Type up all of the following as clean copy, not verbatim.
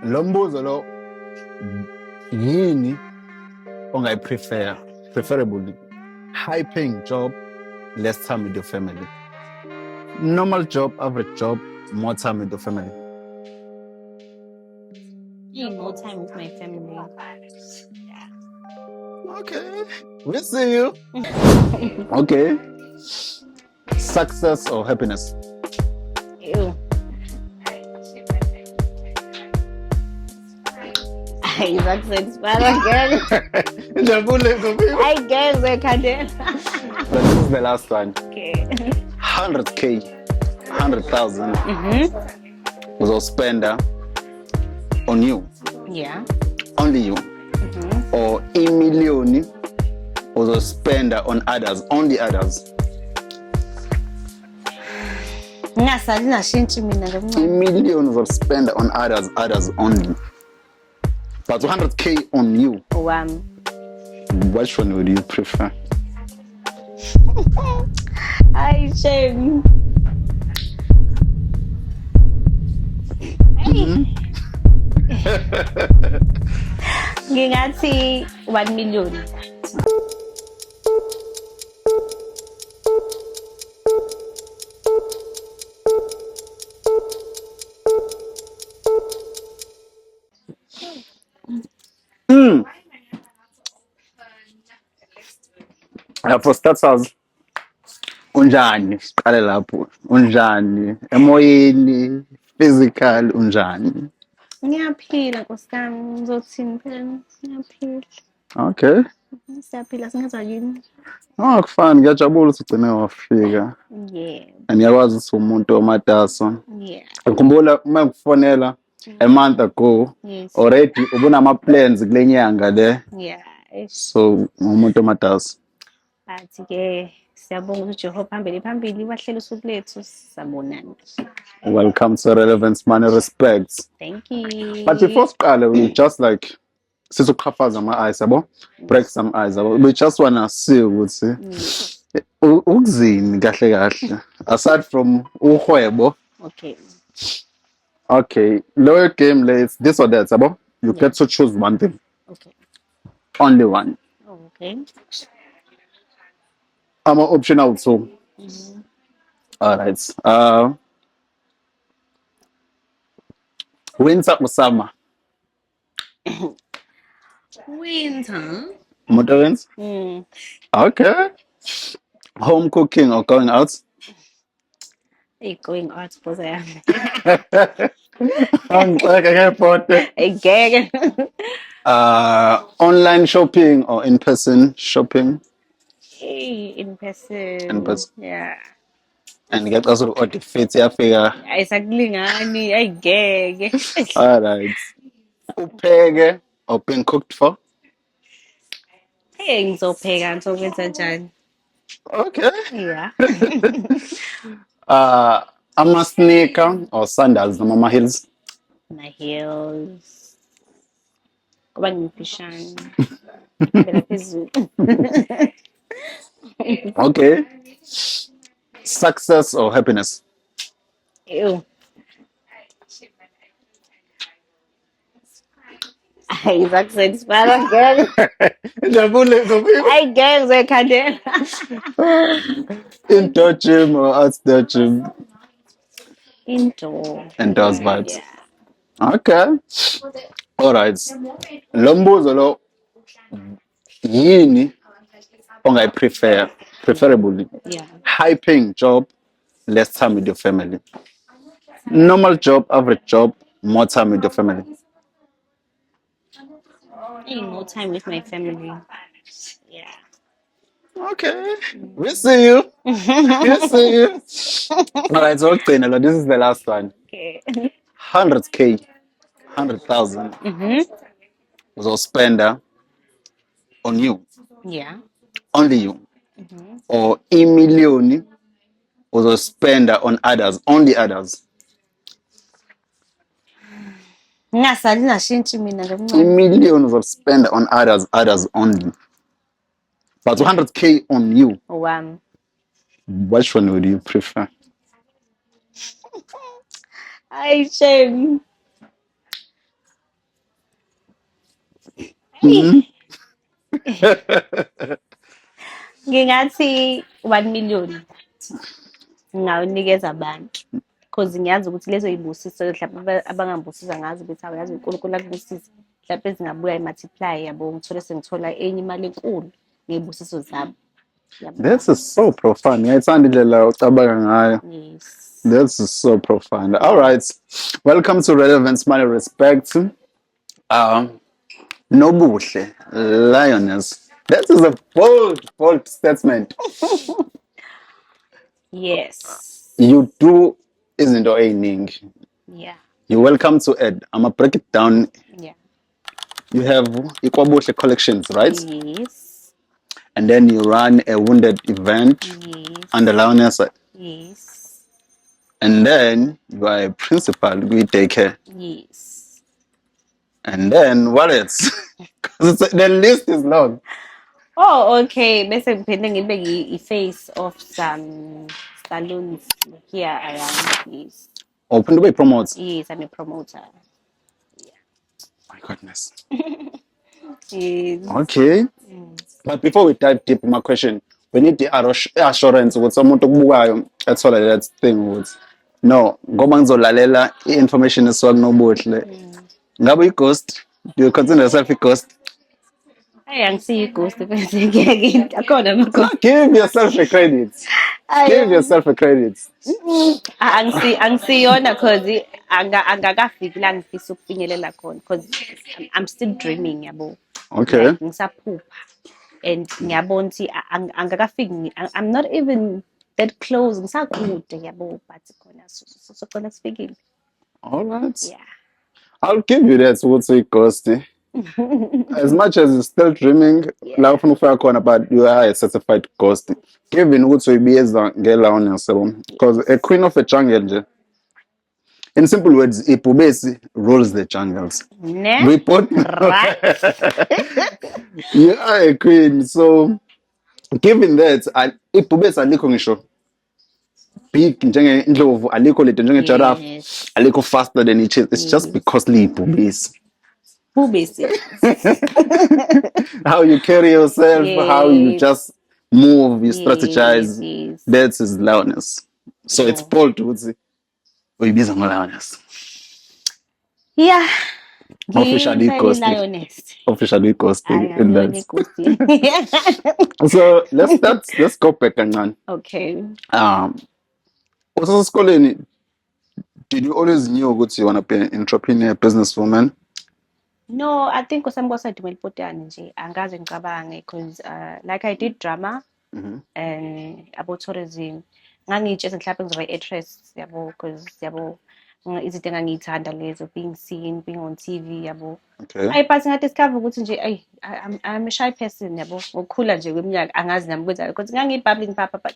Lo mbuzo lo yini preferably high paying job, less time with your family. Normal job, average job, more time with your family. More time with my family. Okay, we see you. Okay. Success or happiness? Ew. Success, but again, I guess I can't. But this is the last one. Okay. 100K, 100,000 was a spender on you, Yeah. only you. Or a million was a spender on others, only others. Ngasali nashintsha mina A kancane. million was a spender on others, others only. But 100K on you. Which one would you prefer? Ay, shame. Ngingathi 1 million. For starters, unjani? Siqale lapho. Unjani? Emoyeni, physical, unjani? Ngiyaphila nkosikazi, ngizothini phela? Ngiyaphila. Okay. Siyaphila singenza yini? Kufani, ngiyajabula ukuthi ugcine wafika. Yeah. Ngiyakwazi ukuthi umuntu omataso. Yeah. Ngikhumbula uma ngikufonela a month ago, Yes. already ubunama-plans kule nyanga le. Yeah. So ngumuntu omataso. Bathi-ke siyabonga ukuthi uJehova phambili wahlele usuku lethu sabonana. Welcome to Relevance Money Respects. Thank you. But before siqale, we just like sizoqhafaza ama-eyes yabo, break some eyes yabo. We just wanna see ukuthi ukuzini kahle kahle aside from uhwebo. Okay, lower game lays this or that yabo. You get to choose one thing. Okay. Only one. Okay. I'm optional too. All right. Winter or summer? Winter. Motor wins? Okay. Home cooking or going out? Going out because I am. Online shopping or in-person shopping? In person. In person. Yeah. And get also order fit figure. Ayisakulingani, ayigeke. All right. Upheke or being cooked for? Hey, ngizopheka ngizokwenza njani? Okay. Yeah. I'm a sneaker or sandals, the Mama Hills. My heels. Kuba ngimfishane. Phela phezulu. Okay. Success or happiness? Ew. Success, but again. I guess I can't. Indoor gym or outdoor gym? Indoor. Indoors vibes. Yeah. Okay. All right. Lo mbuzo lo yini preferably high paying job, less time with your family. Normal job, average job, more time with your family. More time with my family. Yeah. Okay. We see you. We see you. All right, so this is the last one. Okay. 100K, 100,000 was a spender on you. Yeah. Only you. Or a million was a spender on others, only others. Ngasali nashintsha mina kancane. A million was a spender on others, others only. But 100K on you. Which one would you prefer? Ay, shame. Ngingathi 1 million ngawunikeza abantu because ngiyazi ukuthi lezo yibusiso mhlawumbe abangangibusisa ngazi ukuthi awuyazi uNkulunkulu akubusisa mhlawumbe zingabuyela multiply yabo ngithole sengithola enye imali enkulu ngezibusiso zabo. This is so profound. Ngiyayithanda indlela ocabanga ngayo. Yes. This is so profound. All right. Welcome to Relevance Money Respect. Nobuhle, Lioness. That is a bold statement. Yes. You do izinto eziningi. Yeah. You're welcome to Ed. I'ma break it down. Yeah. You have Ikwabuhle collections, right? Yes. And then you run a wounded event Yes. under Lioness. Yes. And then you are a principal, we take care. Yes. And then what else? Because the list is long. Oh, okay. Bese ngiphinde ngibe i-face of some salons here around. Yes. Open the way promotes. Yes, I'm a promoter. My goodness. Yes. Okay. But before we dive deep in my question, we need the assurance ukuthi umuntu okubukayo ethola that thing ukuthi no, ngoba ngizolalela i-information esuka kuNobuhle. Ngabe i-ghost? Do you consider yourself a ghost? Hey, angisiyo i-ghost bese ngiyake akhona ama-ghost. Give yourself a credit. Give yourself a credit. Angisiyona cause angakafiki la ngifisa ukufinyelela khona cause I'm still dreaming yabo. Okay. Like ngisaphupha and ngiyabona ukuthi angakafiki I'm not even that close ngisakude yabo but khona socela sifikile. All right. Yeah. I'll give you that ukuthi i-ghost. As much as you're still dreaming, la ufuna ukufika khona, but you are a certified ghost. Given ukuthi uyibiza nge-Lioness, because a queen of a jungle nje. In simple words, ibhubesi rules the jungles. Ne? We both Right. You are a queen, so given that, ibhubesi alikho ngisho big njenge-ndlovu, alikho lito njenge-giraffe, Yes. alikho faster than each other. It's just because liyibhubesi. Bubesi. How you carry yourself, how you Yes. just move, you strategize. Yes. That's his Lioness. So it's bold ukuthi uyibiza ngo-Lioness. Yeah. Officially Ngiyintshela ghosted. i-lioness. Officially ghosting in Ayangiyona that. i-ghost. So let's go back kancane. Okay. Usasesikoleni, did you always knew ukuthi you want to be an entrepreneur, businesswoman? No, I think sami kwasaduma elipotane nje angaze ngicabange because like I did drama and about tourism. Ngangiyitshela mhlawumbe ngizoba i-actress yabo because yabo izinto engangiyithanda lezo being seen, being on TV yabo. Okay. But ngadiscover ukuthi nje I'm a shy person yabo. Ngokukhula nje kweminyaka angazi nami ukuthi because ngangiyi-bubbling papa but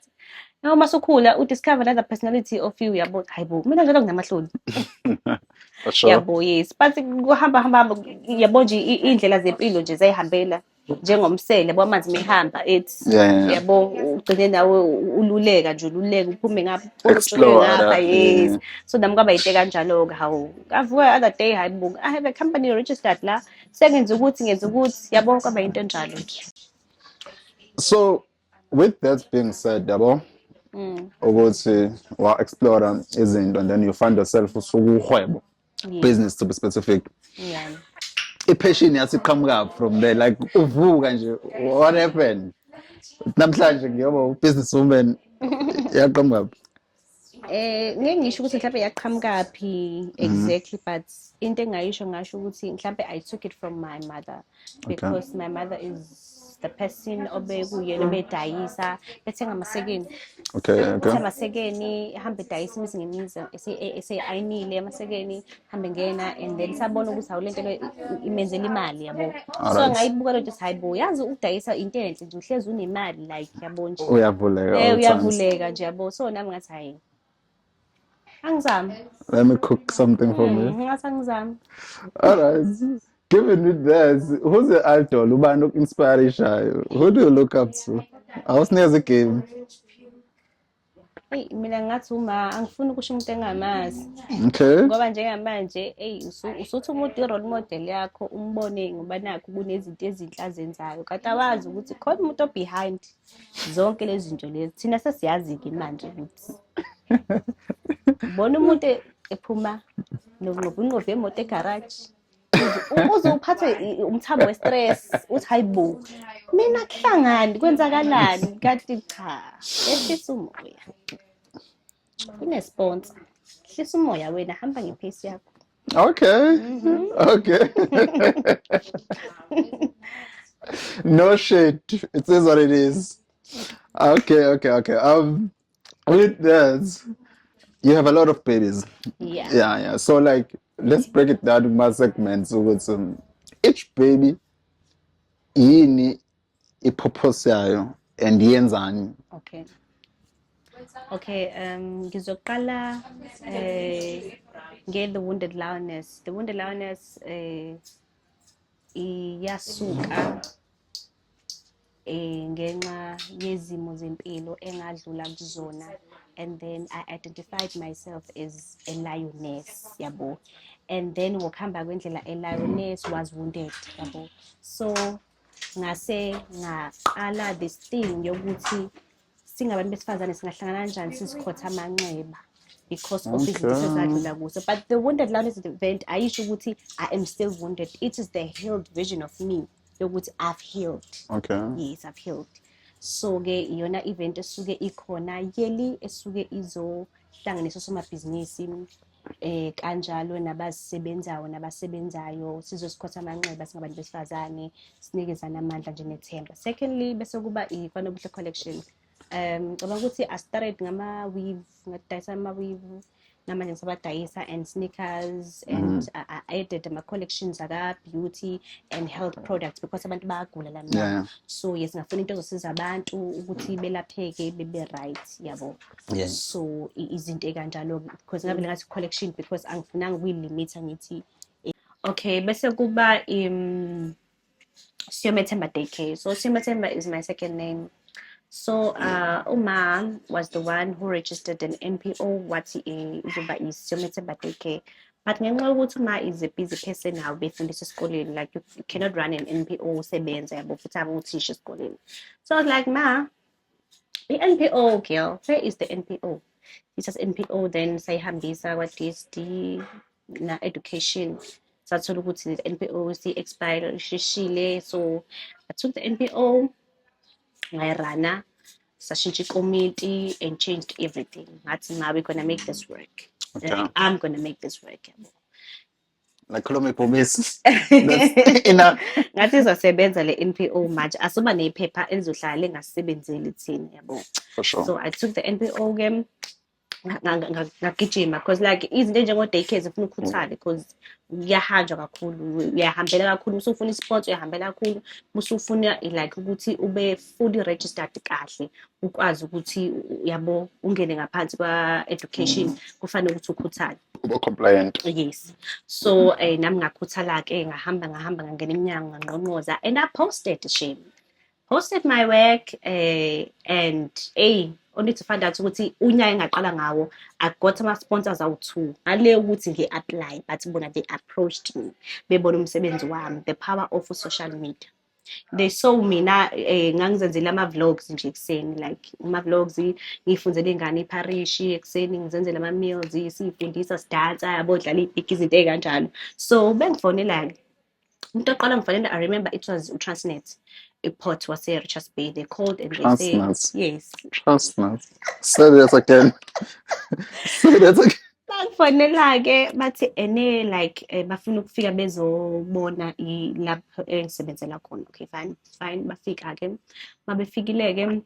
noma sukhula udiscover another personality of you yabo. Hayibo, mina njalo nginamahloni. For sure. Yabo, yes. But kuhamba yabo nje indlela zempilo nje zayihambela njengomsele yabo amanzi mehamba ethi Yeah. yabo ugcine nawe ululeka nje ululeka uphume ngapha Explore ngapha other, yes. yeah. So nami kwaba yinte kanjalo ke hawu ngavuka other day hayibo I have a company registered la sengenza ukuthi yabo kwaba yinte njalo nje. So with that being said, yabo ukuthi wa explore izinto and then you find yourself usukuhwebo. Business to be specific. Yeah. I-passion yathi iqhamuka from there, like uvuka nje, what happened? Namhlanje ngiyoba businesswoman yaqhamuka. Ngeke ngisho ukuthi mhlawumbe yaqhamukaphi exactly but into engayisho ngasho ukuthi mhlawumbe I took it from my mother because my mother is the person obekuyena obedayisa bethenga amasekeni. Okay. Amasekeni hambe dayisa imizi ngemizi ayinile amasekeni hambe ngena and then sabona ukuthi awulento le imenzela imali yabo. So ngayibuka lo ukuthi hayibo yazi ukudayisa into enhle nje uhlezi unemali like yabo nje. Uyavuleka nje yabo so nami ngathi hayi angizami. Let me cook something for me. Ngathi angizami. All right. Given with this, who's the idol? Ubani inspire ishayo? Who do you look up to? Awusinikeza game. Hey, mina ngathi uma angifuni ukusho umuntu engamazi. Okay. Ngoba njengamanje, usuthi umuntu i-role model yakho umbone ngoba nakho kunezinto ezinhle azenzayo. Kanti awazi ukuthi khona umuntu behind zonke lezi zinto lezi. Thina sesiyazi-ke manje ukuthi. Ubona umuntu ephuma nobunqovu yemoto egaraji. Uze uphathwe umthamo we-stress, uthi hayibo, mina kuhlangani, kwenzakalani? Kanti cha, ehlisa umoya. Kunesponsor. Hlisa umoya wena, hamba ngepace yakho. Okay. Okay. No shit. It is what it is. Okay. With that, you have a lot of babies. Yeah. Yeah. So like, let's break it down to more segments. So with each baby, yini ipurpose yayo and yenzani. Okay, ngizoqala nge The Wounded Lioness. The Wounded Lioness iyasuka ngenxa yezimo zempilo engadlula kuzona, and then I identified myself as a lioness, yabo. And then ngokuhamba kwendlela a lioness was wounded, yabo. So ngase ngaqala this thing yokuthi singabantu besifazane singahlangana kanjani sizikhotha amanxeba because of izinto ezadlula kuzo. But the Wounded Lioness event ayisho ukuthi I am still wounded. It is the healed version of me yokuthi I've healed. Okay. Yes, I've healed. So ke iyona event esuke ikhona yeli esuke izohlanganisa somabhizinisi kanjalo nabasebenzayo sizosikhotha amanxeba singabantu besifazane sinikezana amandla nje nethemba. Secondly bese kuba i-Fanobuhle collection. Ngicabanga ukuthi I started ngama-weave, ngadayisa ama-weave, namanje ngisabadayisa and sneakers, and I added ama-collections aka-beauty and health products because abantu bayagula la Yeah. So yes, ngafuna into ezosiza abantu ukuthi belapheke bebe right, yabo. Yeah. So izinto ekanjalo because ngavele ngathi collection because angifunanga ukuyilimita ngithi okay bese kuba Siyomethemba Daycare. So Siyomethemba is my second name. So Umam was the one who registered an NPO wathi izoba Siyomethemba Daycare. But ngenxa yokuthi Uma is a busy person now befundisa esikoleni, like you cannot run an NPO usebenza yabo futhi abe uthisha esikoleni. So I was like, Ma, the NPO girl, where is the NPO? It says NPO, then sayihambisa kwa-DSD na education. Sathola ukuthi the NPO si-expire ishishile. So I took the NPO, ngayirana, sashintsha ikomiti and changed everything. Ngathi ma, we're gonna make this work. Okay. Like, I'm gonna make this work. Like khuluma iphomisi. That's enough. Ngathi izosebenza le NPO manje asuba nephepha elizohlala lingasebenzeli thina, yabo. For sure. So I took the NPO game ngagijima because like izinto enjengo-daycare zifuna ukhuthale because kuyahanjwa kakhulu, uyahambela kakhulu, musufuna i-sport uyahambela kakhulu, musufuna like ukuthi ube fully registered kahle ukwazi ukuthi yabo ungene ngaphansi kwa-education kufanele ukuthi ukhuthale. Ube compliant. Yes. So nami ngakhuthala-ke ngahamba ngangena iminyango ngangqongqoza and I posted my work and only to find out ukuthi unyaka engaqala ngawo I got ama-sponsors awu-2 ngale ukuthi ngi-apply, but bona they approached me bebona umsebenzi wami, the power of social media. They saw mina ngangizenzela ama-vlogs nje ekuseni, like ama-vlogs ngiyifunzela ingane iparishi ekuseni ngizenzela ama-meals siyifundisa sidansa yabo dlala ibhiki izinto ey'kanjalo. So bengifonela-ke umuntu oqala ngifonela, I remember it was Transnet, i-port wase-Richards Bay. They called and they said yes. Transnet. Say that again. Say that again. Bakufonela-ke bathi like bafuna ukufika bezobona lapho engisebenzela khona. Okay, fine. Bafika-ke mabefikile-ke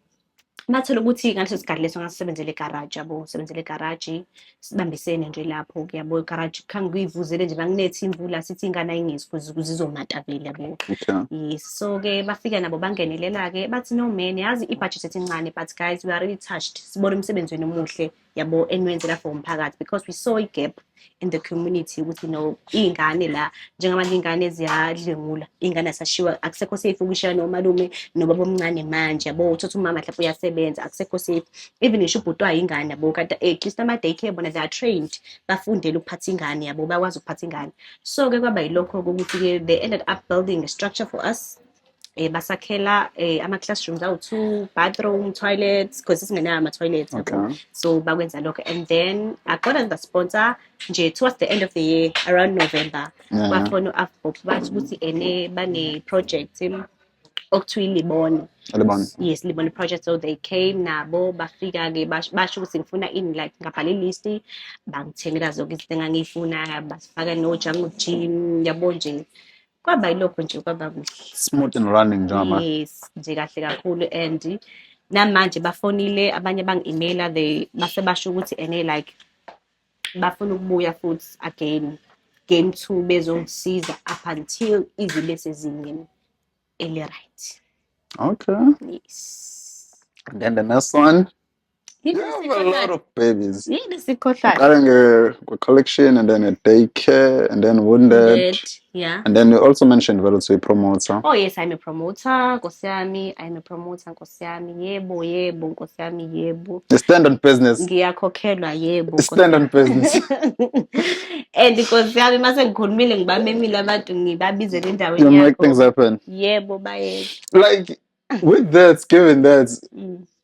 bathola ukuthi ngaleso sikhathi leso ngasebenzela egaraji, yabo ngisebenzela egaraji, sibambisene nje lapho-ke, yabo igaraji khange ngiyivuzele nje banginethi imvula sithi ingane ayingezi ukuze izomata vele, yabo. Okay. Yes. So-ke bafika nabo bangenelela-ke bathi no man, yazi i-budget encane, but guys we are really touched, sibona umsebenzi wenu omuhle, yabo eniwenzela for umphakathi because we saw a gap in the community ukuthi no iy'ngane la njengamanje iy'ngane ziyadlengula iy'ngane asashiwa akusekho safe ukushaya nomalume nobaba omncane manje yabo uthatha umama mhlawumbe uyasebenza akusekho safe even ngisho ubhutwa ingane yabo kanti at least ama-daycare bona they are trained bafundele ukuphatha ingane yabo bakwazi ukuphatha ingane so-ke kwaba yilokho-ke ukuthi-ke they ended up building a structure for us basakhela ama-classrooms awu-2 bathroom toilets because singenayo ama-toilets yabo so bakwenza lokho and then akhona ngasponsor nje towards the end of the year around November bafona u-afbop bathi ukuthi bane-project okuthiwa ilibone yes libone project so they came nabo bafika-ke basho ukuthi ngifuna ini like ngabhala ilist bangithengela zonke izinto engangiyifuna basifaka no-jungle gym yabo nje kwaba yilokho nje kwaba kuhle smooth and running njengamanje yes nje kahle kakhulu and namanje bafonile abanye bangi-emaila base basho ukuthi like bafuna ukubuya futhi again game 2 bezongisiza up until izibe sezingeni eli-right. Okay. Yes. And then the next one. You have a lot of babies. Starting a collection and then a daycare and then wounded. Yeah. And then you also mentioned Veloci promoter. Oh yes, I'm a promoter, Nkosi yami. I'm a promoter, Nkosi yami. Yebo, Nkosi yami, yebo. You stand on business. Ngiyakhokhelwa, yebo. Stand on business. And Nkosi yami mase ngikhulumile ngibamemile abantu ngibabizele endaweni yakho. You make things happen. Yebo, bayenza. Like with that, given that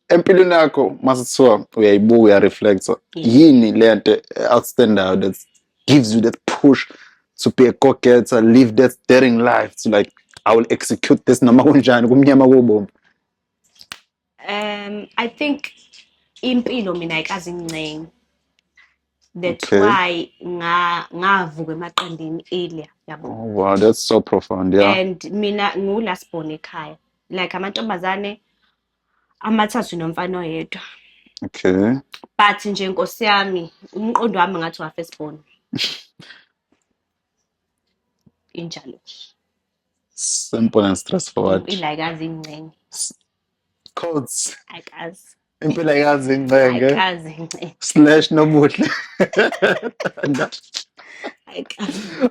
empilweni yakho masithiwa uyayibuka uyareflecta yini le nto outstandayo that gives you that push to be a go-getter, live that daring life to like I will execute this noma kunjani kumnyama kubomvu. I think impilo mina ayikazi incane. That's why ngavuka emaqandini earlier yabo. Oh wow, that's so profound, yeah. And mina ngulast born ekhaya. Like amantombazane amathathu nomfana oyedwa. Okay. But nje Nkosi yami umqondo wami ngathi wa first born. Injalo. Simple and straightforward. Impilo ayikazi incane. Codes. Ayikazi. Impilo ayikazi incane. Ayikazi incane. Slash nobuhle.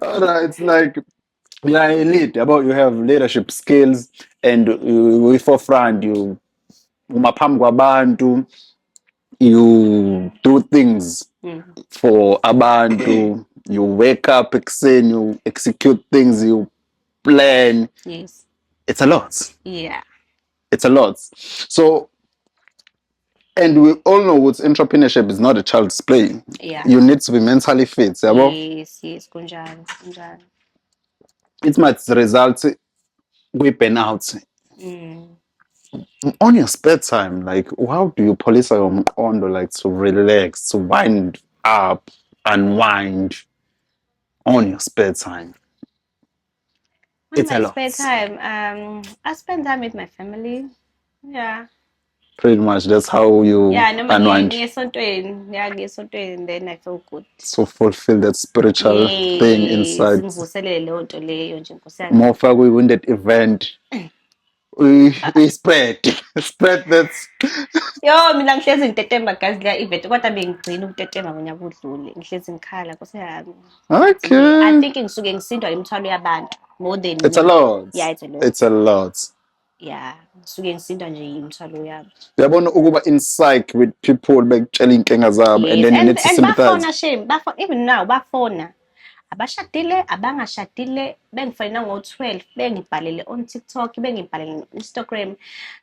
Alright, it's like you are elite. About you have leadership skills and we forefront you. Umaphambi kwabantu, you do things for abantu. You wake up, you execute things, you plan. Yes. It's a lot. Yeah. It's a lot. So, and we all know what entrepreneurship is not a child's play. Yeah. You need to be mentally fit. Yes, kunjalo. It might result with burnout. On your spare time, like how do you police your mqondo like to relax, to wind up, unwind on your spare time? It's a lot. Spare time, I spend time with my family. Yeah. Pretty much, that's how you unwind. Then I feel good. So fulfill that spiritual thing inside. More far we win that event. We spread that. Yo, mina ngihlezi ngitetemba gazi la event kodwa bengigcina ukutetema ngonyaka odlule ngihlezi ngikhala Nkosi yami. Okay. I think ngisuke ngisindwa imithwalo yabantu more than it's a lot. Yeah, it's a lot. It's a lot. Yeah, ngisuke ngisindwa nje imithwalo yabo. Uyabona ukuba in psych with people bekutshela inkinga zabo and then you need to sympathize. Bafona even now bafona. Abashadile abangashadile bengifonela ngo-12 bengibhalele on TikTok bengibhalele no-Instagram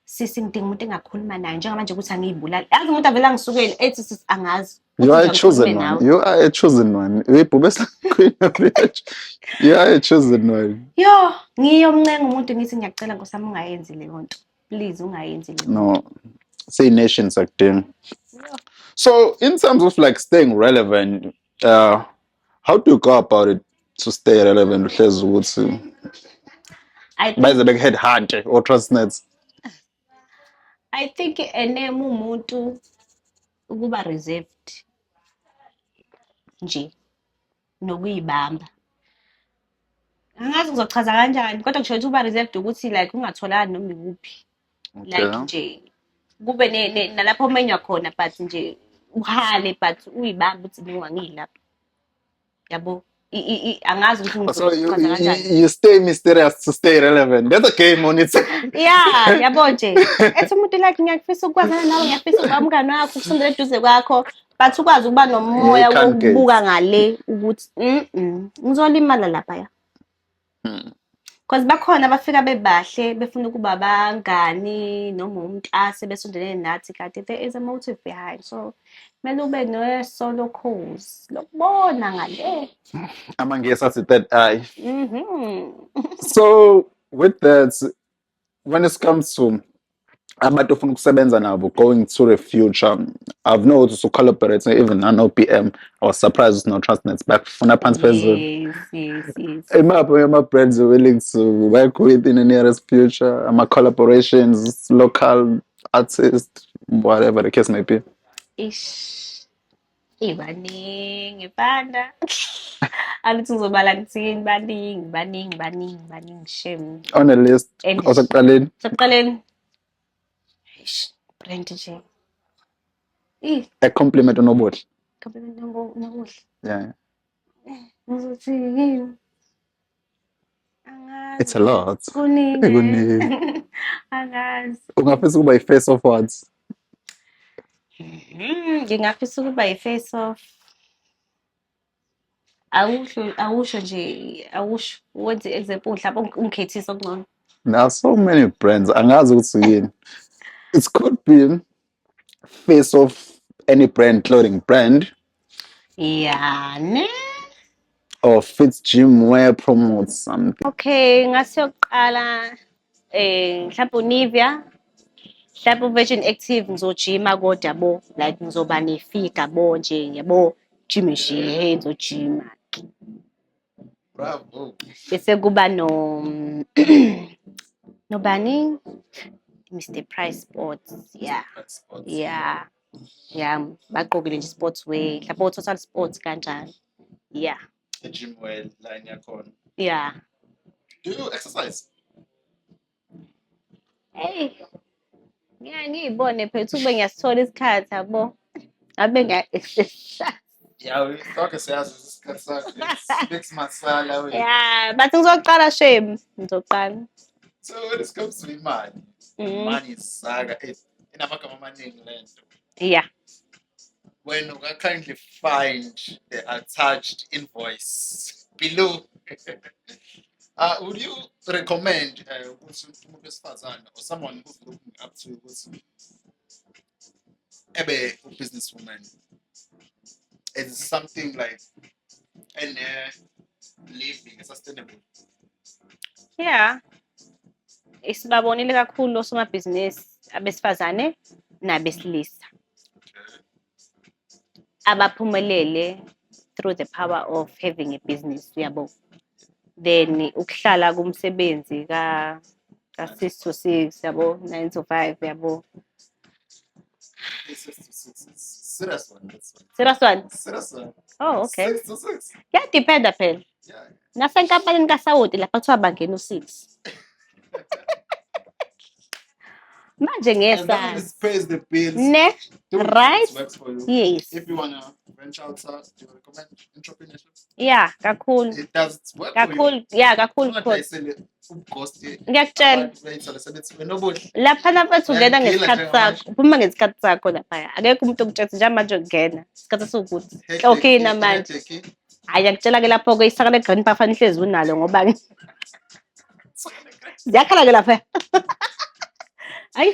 sisi ngidinga umuntu engakhuluma naye njengamanje ukuthi angiyibulali yazi umuntu avela ngisukele ethi angazi you are a chosen one. You are a chosen one. You are a chosen one. Yo ngiyomncenga umuntu ngithi ngiyacela Nkosi ungayenzi le nto please ungayenzi le no say nations acting. So in terms of like staying relevant, how do you go about it to stay relevant? By the big head hunter or Transnet? I think umuntu ukuba reserved nje nokuyibamba. Angazi ngizochaza kanjani kodwa kusho ukuthi uba reserved ukuthi like ungatholani noma ikuphi. Like nje kube nalapho omenywa khona but nje uhale but uyibamba uthi ngingangilapha. yabo. Angazi ukuthi So ngizochaza kanjani. you stay mysterious to stay relevant. That's a game on its. Yeah, yabo nje. Ethi umuntu like ngiyafisa ukwazana nawe, ngiyafisa ukuba umngane wakho, ukusondela eduze kwakho, but ukwazi ukuba You nomoya can't get. wokubuka ngale ukuthi ngizolimala lapha ya. Because bakhona abafika bebahle befuna ukuba abangani noma umntase besondelene nathi kanti there is a motive behind. So kumele ube ne-solo cause lokubona ngale. Amangesa athi third eye. Mhm. So with that, when it comes to abantu ofuna ukusebenza nabo going to the future, I've noticed to collaborate even non-OPM. I was surprised with no Transnet back funa phansi phezulu. Yes. My brands are willing to work with in the nearest future. My collaborations, local artists, whatever the case may be. Ish. Ibaningi banda. Alithi ngizobala ngithini baningi shame. On the list, And osekuqaleni, sekuqaleni. Ish, brand nje. a compliment onobuhle. Compliment nokuhle. Yeah. Ngizothi yini? Angazi. It's a lot. Kuningi. Kuningi. Angazi. Ungafisa ukuba i-face of what? Ngingafisa ukuba yi-face off. Awusho nje, wenze example mhlawumbe ungikhethise okungcono. There are so many brands. Angazi ukuthi yini. It could be face of any brand, clothing brand, Yeah, ne? or Fitz Gym wear promotes something. Okay, ngase yokuqala mhlawumbe Nivea, mhlawumbe Virgin Active ngizojima kodwa yabo, like ngizoba ne-figure bo nje yabo, gym nje ngizojima. Bravo. Bese kuba nobani? Mr. Price Sports, yeah, bagqokile nje sportswear, mhlawumbe Total Sports kanjalo. Yeah. The gym wear line yakhona. Yeah. Do you exercise? Hey, ngiyibone phethu ube ngiyasithola isikhathi yabo. Ngabe ngiya-exercise. Yeah, we talk siyazi isikhathi sakho. Six masala we. Yeah, but ngizoqala shame. Ngizoqala. So when it comes to imali, money is saga inamagama amaningi lento. Yeah. When you can kindly find the attached invoice below. Would you recommend ukuthi umuntu wesifazane or someone who's looking up to ukuthi ebe a businesswoman is something like and living sustainable? Yeah. Isibabonile kakhulu osomabhizinisi abesifazane nabesilisa. Abaphumelele through the power of having a business, yabo. Then ukuhlala kumsebenzi ka 6 to 6 yabo, 9 to 5 yabo. 6 to 6. Serious one, that's one. Serious one? Serious one. Oh, okay. 6 to 6. Kuyadependa phela. Yeah. Nasenkampanini kaSawoti lapha kuthiwa bangena u6. Manje And that ngesazi. pays the bills. Ne? Do it, Right? it works for you. Yes. If you wanna venture outside, do you recommend entrepreneurship? Yeah, kakhulu. It does work for you. Kakhulu, yeah, kakhulu. Ngiyakutshela. Lapha napha ungena ngesikhathi sakho. Uphuma ngesikhathi sakho lapha. Akekho umuntu okutshela nje manje ukungena. Isikhathi sokuthi. Okay namanje. Hayi akutshela ke lapho ke isaka le green buff anihlezi unalo ngoba ziyakhala ke lapha. Hayi.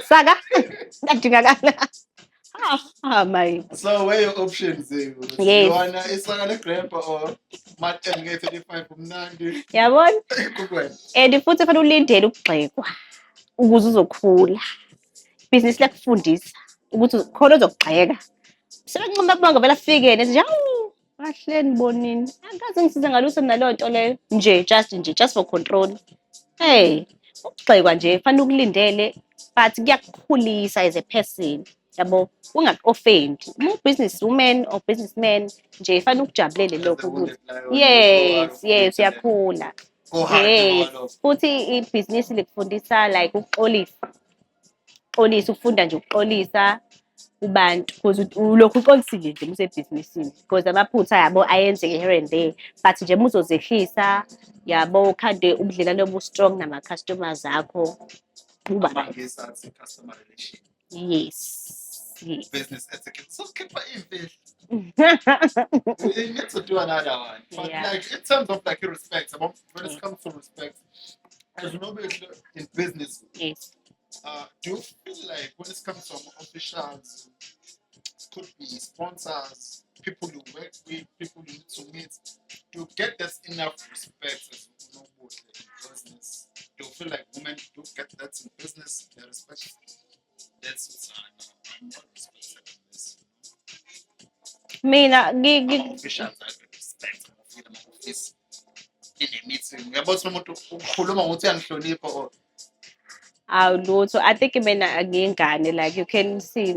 Saka. Adingakala. My. So where your options? Yes. You wanna isaka grandpa or Martin get 35 from Nandi? Yabona? And futhi fanele ulindele ukugxekwa ukuze uzokhula. Business lakufundisa ukuthi khona uzokugxeka. Sebencoma bonke vela afike nethi hawu kahle nibonini. Angazi ngisize ngalutho nalonto leyo nje just for control. Hey, ukugxekwa nje fanele ukulindele but kuyakukhulisa as a person. Yabo ungaku-offend. Business woman or businessman nje fanele ukujabulele lokho ukuthi yes uyakhula. Yes. Futhi ibhizinisi likufundisa like ukuxolisa. Ufunda nje ukuxolisa. kubantu because ulokhu uqolisile nje usebhizinisini because amaphutha yabo ayenzeke here and there but nje uzozehlisa yabo khande ubudlelwane obu-strong nama-customers akho buba right. Customer relation. Yes. Business etiquette. So keep it we need to do another one. But Yeah. like in terms of like respect, when it comes to respect, as you know, in business, Yes. do you feel like when it comes to officials, could be sponsors, people you work with, people you need to meet, to get this enough respect as you know both in business? Do you feel like women do get that in business? The respect that's I'm not respected in this. Mina Officials I respect office in a meeting. Uyabona umuntu ukhuluma ngokuthi uyangihlonipha or awulutho. I think mina ngiyingane like you can see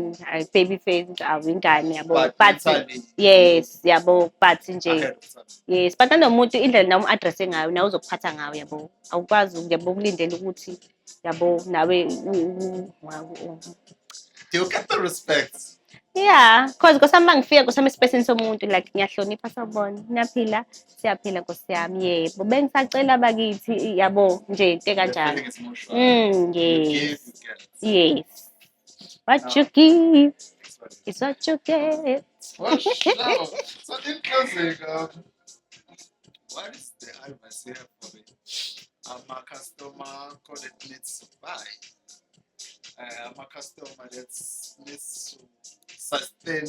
baby face awingane yabo but but mentally, yes yabo but nje ahead of time. yes but nanomuntu indlela nawe umu-address ngayo nawe uzokuphatha ngayo yabo awukwazi yabo ukulindela ukuthi yabo nawe Do you get the respect? yeah cause nkosiyami uma ngifika nkosiyami esipesini somuntu like ngiyahlonipha sawubona niyaphila siyaphila nkosi yami yebo bengisacela bakithi yabo nje into The kanjalo feeling is mutual. You give, yes you get. yes what you give That's what it is. is what you get. Well, sure. So in closing, what is the advice you have for me? I'm a customer that needs to buy. I'm a customer that needs to sustain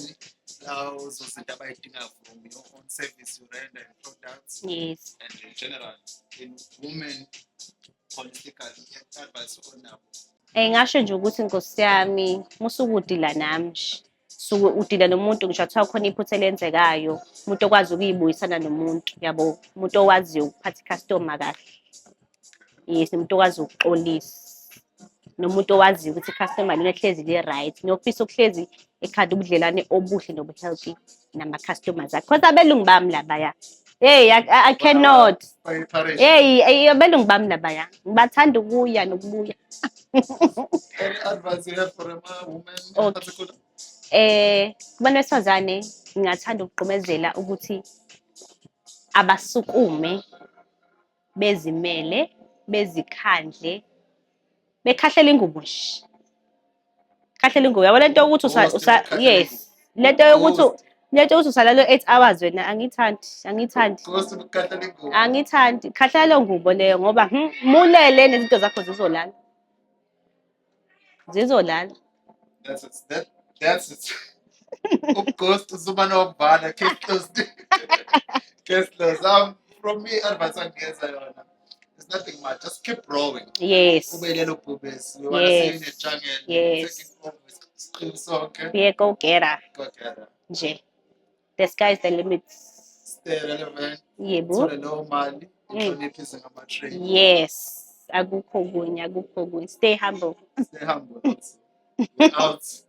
those that are buying from your own service you render and products, Yes. and in general, in women holistically, advice on them. Ngasho nje ukuthi nkosi yami musuke udila nami nje suke udila nomuntu ngisho athiwa khona iphutha elenzekayo umuntu okwazi ukuyibuyisana nomuntu yabo umuntu owaziyo ukuphatha i-customer kahle yes umuntu okwazi ukuxolisa nomuntu owaziyo ukuthi i-customer lona ehlezi le-right nofisa ukuhlezi ekhanda ubudlelwane obuhle nobu-healthy nama-customers akhe because abelungu bami labaya hey I cannot hey abelungu bami labaya ngibathanda ukuya nokubuya. Any advice you have for a woman in Okay. particular? Kubantu besifazane ngingathanda ukugqumezela ukuthi abasukume bezimele bezikhandle bekhahlela ingubo nje khahlela ingubo yabo lento yokuthi yes lento yokuthi usalala 8 hours wena angithandi khahlela leyo ngubo leyo ngoba mulele nezinto zakho zizolala That's it. Ghost Zumano Bana, case closed. From me, advice on there's nothing much. Just keep rowing. Yes. We want to see in the jungle. Yes. Taking so okay. Yeah, go get her. Go get her. Nje. The sky's the limit. Stay relevant. Yebo. So the low money. Yes. Akukho kunye. Stay humble. Stay humble. Out.